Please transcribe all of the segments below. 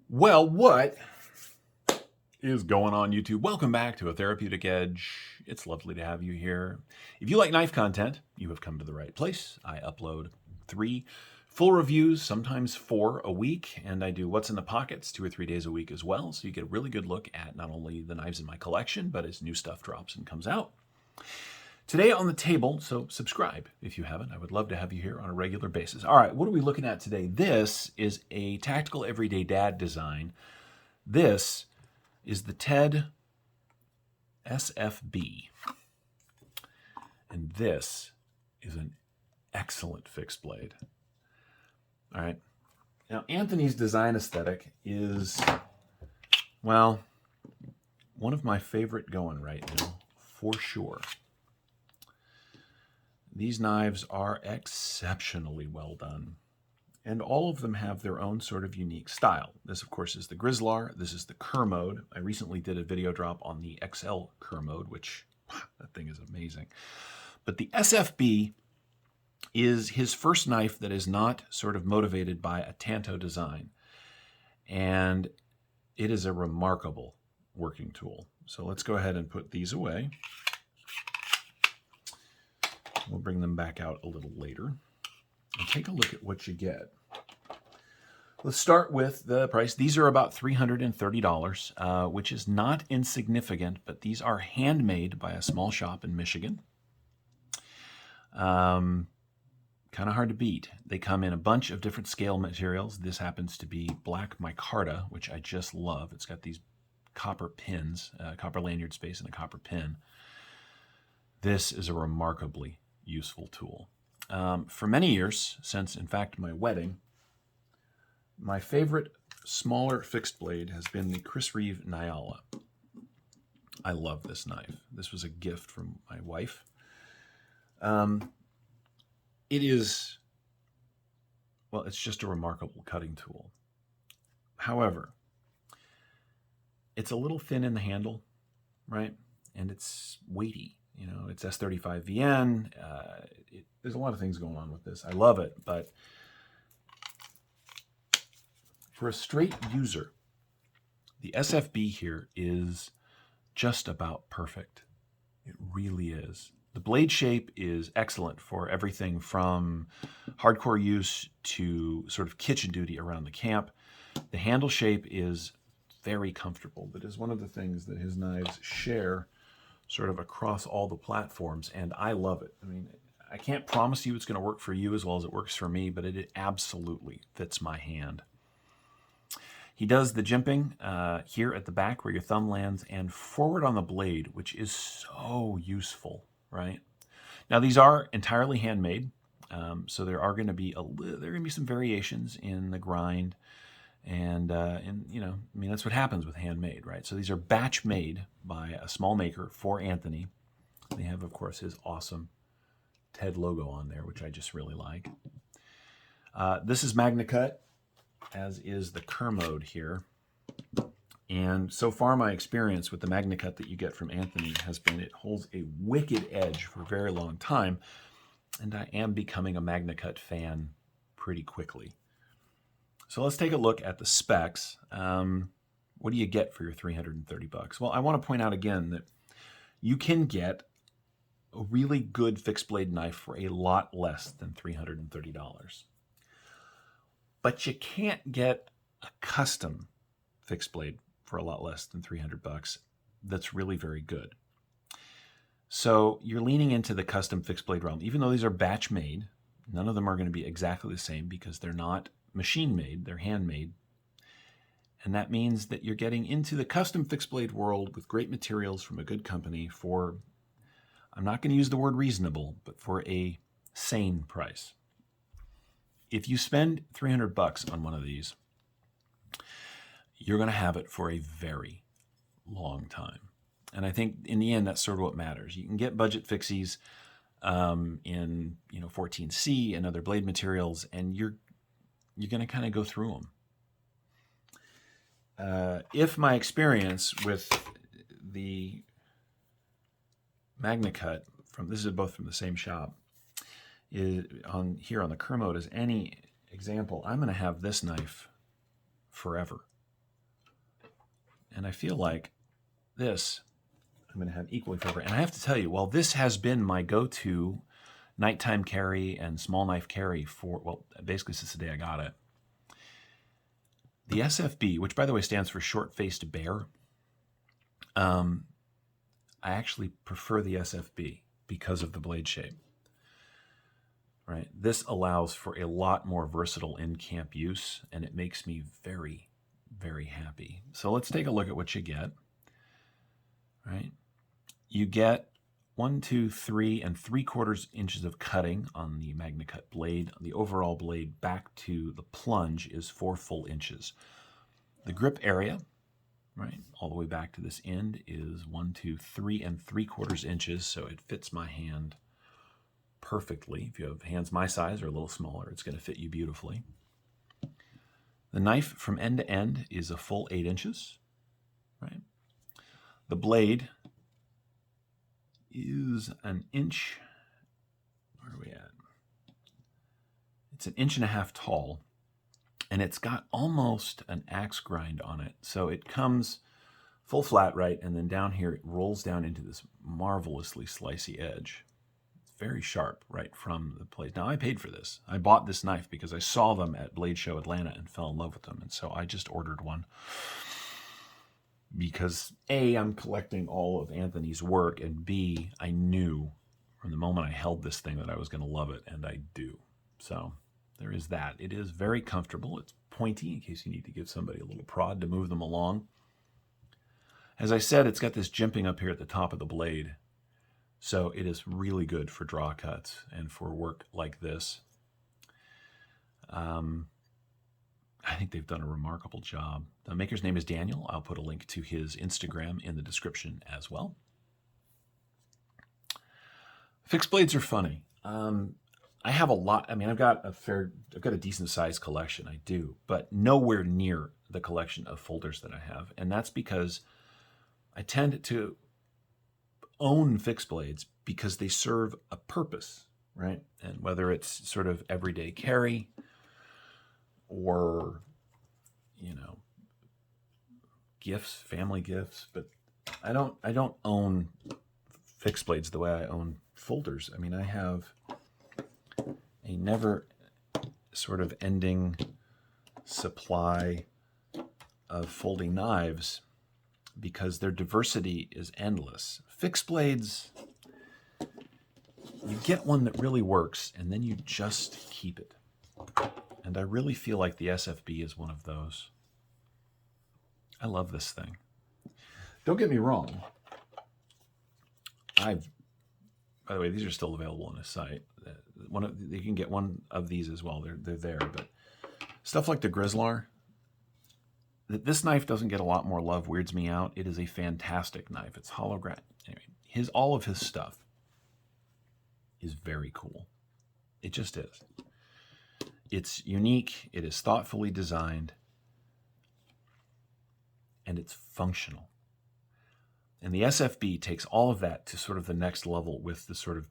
Well, what is going on, YouTube? Welcome back to A Therapeutic Edge. It's lovely to have you here. If you like knife content, you have come to the right place. I upload 3 full reviews, sometimes 4 a week, and I do What's in the Pockets 2 or 3 days a week as well, so you get a really good look at not only the knives in my collection, but as new stuff drops and comes out. Today on the table, so subscribe if you haven't. I would love to have you here on a regular basis. All right, what are we looking at today? This is a Tactical Everyday Dad design. This is the TED SFB. And this is an excellent fixed blade. All right. Now, Anthony's design aesthetic is, well, one of my favorite going right now, for sure. These knives are exceptionally well done, and all of them have their own sort of unique style. This, of course, is the Grizzlar. This is the Kerr mode. I recently did a video drop on the XL Kerr mode, which, that thing is amazing. But the SFB is his first knife that is not sort of motivated by a Tanto design, and it is a remarkable working tool. So let's go ahead and put these away. We'll bring them back out a little later and take a look at what you get. Let's start with the price. These are about $330, which is not insignificant, but these are handmade by a small shop in Michigan. Kind of hard to beat. They come in a bunch of different scale materials. This happens to be black micarta, which I just love. It's got these copper pins, copper lanyard space and a copper pin. This is a remarkably useful tool. For many years, since in fact my wedding, my favorite smaller fixed blade has been the Chris Reeve Nyala. I love this knife. This was a gift from my wife. It is, well, it's just a remarkable cutting tool. However, it's a little thin in the handle, right? And it's weighty. You know, it's S35VN. There's a lot of things going on with this. I love it, but for a straight user, the SFB here is just about perfect. It really is. The blade shape is excellent for everything from hardcore use to sort of kitchen duty around the camp. The handle shape is very comfortable. That is one of the things that his knives share sort of across all the platforms, and I love it. I mean, I can't promise you it's going to work for you as well as it works for me, but it absolutely fits my hand. He does the jimping here at the back where your thumb lands and forward on the blade, which is so useful, right? Now, these are entirely handmade, so there are going to be some variations in the grind, and you know, I mean, that's what happens with handmade, right? So these are batch made by a small maker for Anthony. They have, of course, his awesome TED logo on there, which I just really like. This is Magnacut, as is the Kerr mode here. And so far, my experience with the Magnacut that you get from Anthony has been it holds a wicked edge for a very long time, and I am becoming a Magnacut fan pretty quickly. So let's take a look at the specs. What do you get for your $330? Well, I want to point out again that you can get a really good fixed blade knife for a lot less than $330. But you can't get a custom fixed blade for a lot less than $300 that's really very good. So you're leaning into the custom fixed blade realm. Even though these are batch made, none of them are going to be exactly the same because they're not machine made, they're handmade. And that means that you're getting into the custom fixed blade world with great materials from a good company for, I'm not going to use the word reasonable, but for a sane price. If you spend $300 on one of these, you're going to have it for a very long time. And I think in the end, that's sort of what matters. You can get budget fixies in 14C and other blade materials, and you're going to kind of go through them. If my experience with the Magnacut, this is both from the same shop, is on here on the Kerr mode is any example, I'm going to have this knife forever. And I feel like this, I'm going to have equally favorite. And I have to tell you, while this has been my go-to nighttime carry and small knife carry for, well, basically since the day I got it, the SFB, which by the way stands for short-faced bear, I actually prefer the SFB because of the blade shape. Right? This allows for a lot more versatile in-camp use, and it makes me very, very happy. So let's take a look at what you get. Right? You get 1, 2, 3 3/4 inches of cutting on the Magnacut blade. The overall blade back to the plunge is 4 full inches. The grip area, right, all the way back to this end is 1, 2, 3 3/4 inches, so it fits my hand perfectly. If you have hands my size or a little smaller, it's going to fit you beautifully. The knife from end to end is a full 8 inches, right? The blade is an inch, where are we at? It's 1.5 inches tall, and it's got almost an axe grind on it. So it comes full flat, right? And then down here, it rolls down into this marvelously slicey edge. Very sharp right from the blade. Now, I paid for this. I bought this knife because I saw them at Blade Show Atlanta and fell in love with them. And so I just ordered one because A, I'm collecting all of Anthony's work, and B, I knew from the moment I held this thing that I was going to love it, and I do. So there is that. It is very comfortable. It's pointy in case you need to give somebody a little prod to move them along. As I said, it's got this jimping up here at the top of the blade. So it is really good for draw cuts and for work like this. I think they've done a remarkable job. The maker's name is Daniel. I'll put a link to his Instagram in the description as well. Fixed blades are funny. I have a lot. I mean, I've got a decent sized collection. I do, but nowhere near the collection of folders that I have, and that's because I tend to own fixed blades because they serve a purpose, right? And whether it's sort of everyday carry or, gifts, family gifts, but I don't own fixed blades the way I own folders. I mean, I have a never sort of ending supply of folding knives because their diversity is endless. Fixed blades, you get one that really works, and then you just keep it. And I really feel like the SFB is one of those. I love this thing. Don't get me wrong. By the way, these are still available on the site. You can get one of these as well. They're there. But stuff like the Grizzlar, this knife doesn't get a lot more love, weirds me out. It is a fantastic knife. It's holographic. Anyway, all of his stuff is very cool. It just is. It's unique. It is thoughtfully designed. And it's functional. And the SFB takes all of that to sort of the next level with the sort of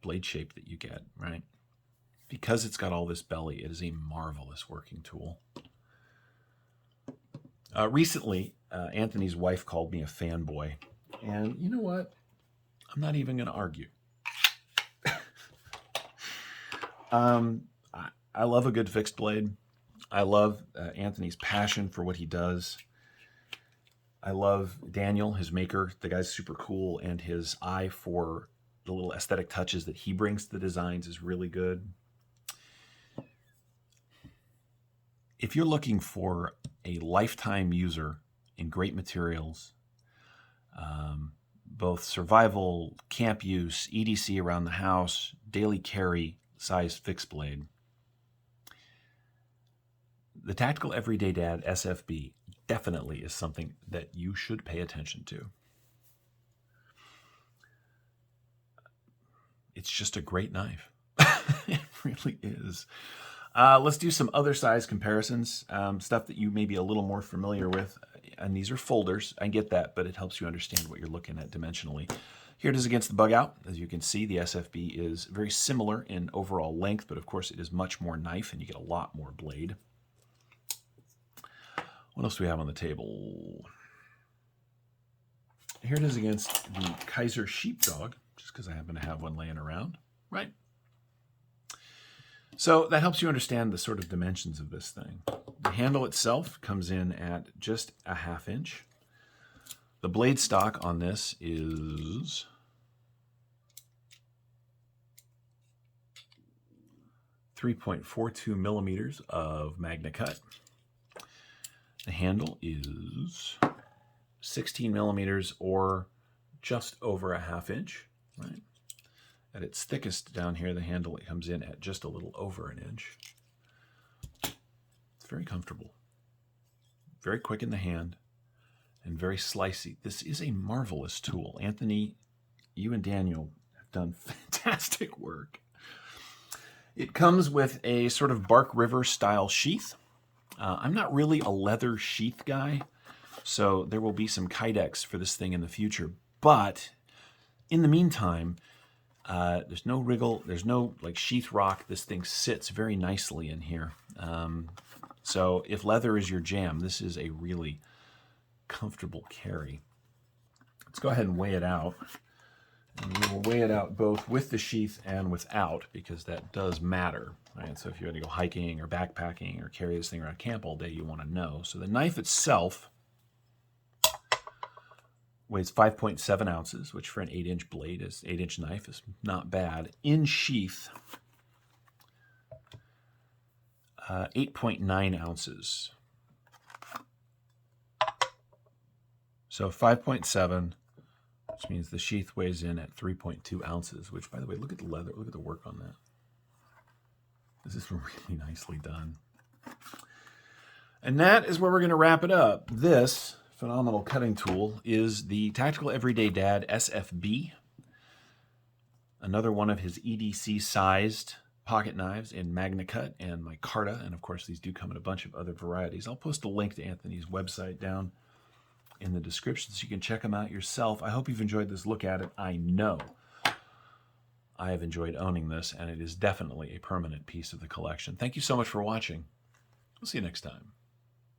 blade shape that you get, right? Because it's got all this belly, it is a marvelous working tool. Recently, Anthony's wife called me a fanboy. And you know what? I'm not even going to argue. I love a good fixed blade. I love Anthony's passion for what he does. I love Daniel, his maker. The guy's super cool, and his eye for the little aesthetic touches that he brings to the designs is really good. If you're looking for a lifetime user in great materials, both survival, camp use, EDC around the house, daily carry size fixed blade, the Tactical Everyday Dad S.F.B definitely is something that you should pay attention to. It's just a great knife. It really is. Let's do some other size comparisons, stuff that you may be a little more familiar with. And these are folders. I get that, but it helps you understand what you're looking at dimensionally. Here it is against the bug out. As you can see, the SFB is very similar in overall length, but of course it is much more knife and you get a lot more blade. What else do we have on the table? here it is against the Kaiser Sheepdog, just because I happen to have one laying around, right? So that helps you understand the sort of dimensions of this thing. The handle itself comes in at just a 1/2 inch. The blade stock on this is 3.42 millimeters of Magnacut. The handle is 16 millimeters, or just over a 1/2 inch, right? At its thickest down here, the handle, it comes in at just a little over 1 inch. It's very comfortable, very quick in the hand, and very slicey. This is a marvelous tool. Anthony, you and Daniel have done fantastic work. It comes with a sort of Bark River style sheath. I'm not really a leather sheath guy, so there will be some Kydex for this thing in the future. But in the meantime, there's no wriggle, there's no like sheath rock. This thing sits very nicely in here. So if leather is your jam, this is a really comfortable carry. Let's go ahead and weigh it out. And we will weigh it out both with the sheath and without, because that does matter, right? So if you're going to go hiking or backpacking or carry this thing around camp all day, you want to know. So the knife itself weighs 5.7 ounces, which for an 8-inch blade, 8-inch knife is not bad. In sheath, 8.9 ounces. So 5.7, which means the sheath weighs in at 3.2 ounces, which, by the way, look at the leather. Look at the work on that. This is really nicely done. And that is where we're going to wrap it up. This phenomenal cutting tool is the Tactical Everyday Dad S.F.B, another one of his EDC-sized pocket knives in Magnacut and micarta, and of course these do come in a bunch of other varieties. I'll post a link to Anthony's website down in the description so you can check them out yourself. I hope you've enjoyed this look at it. I know I have enjoyed owning this, and it is definitely a permanent piece of the collection. Thank you so much for watching. We'll see you next time.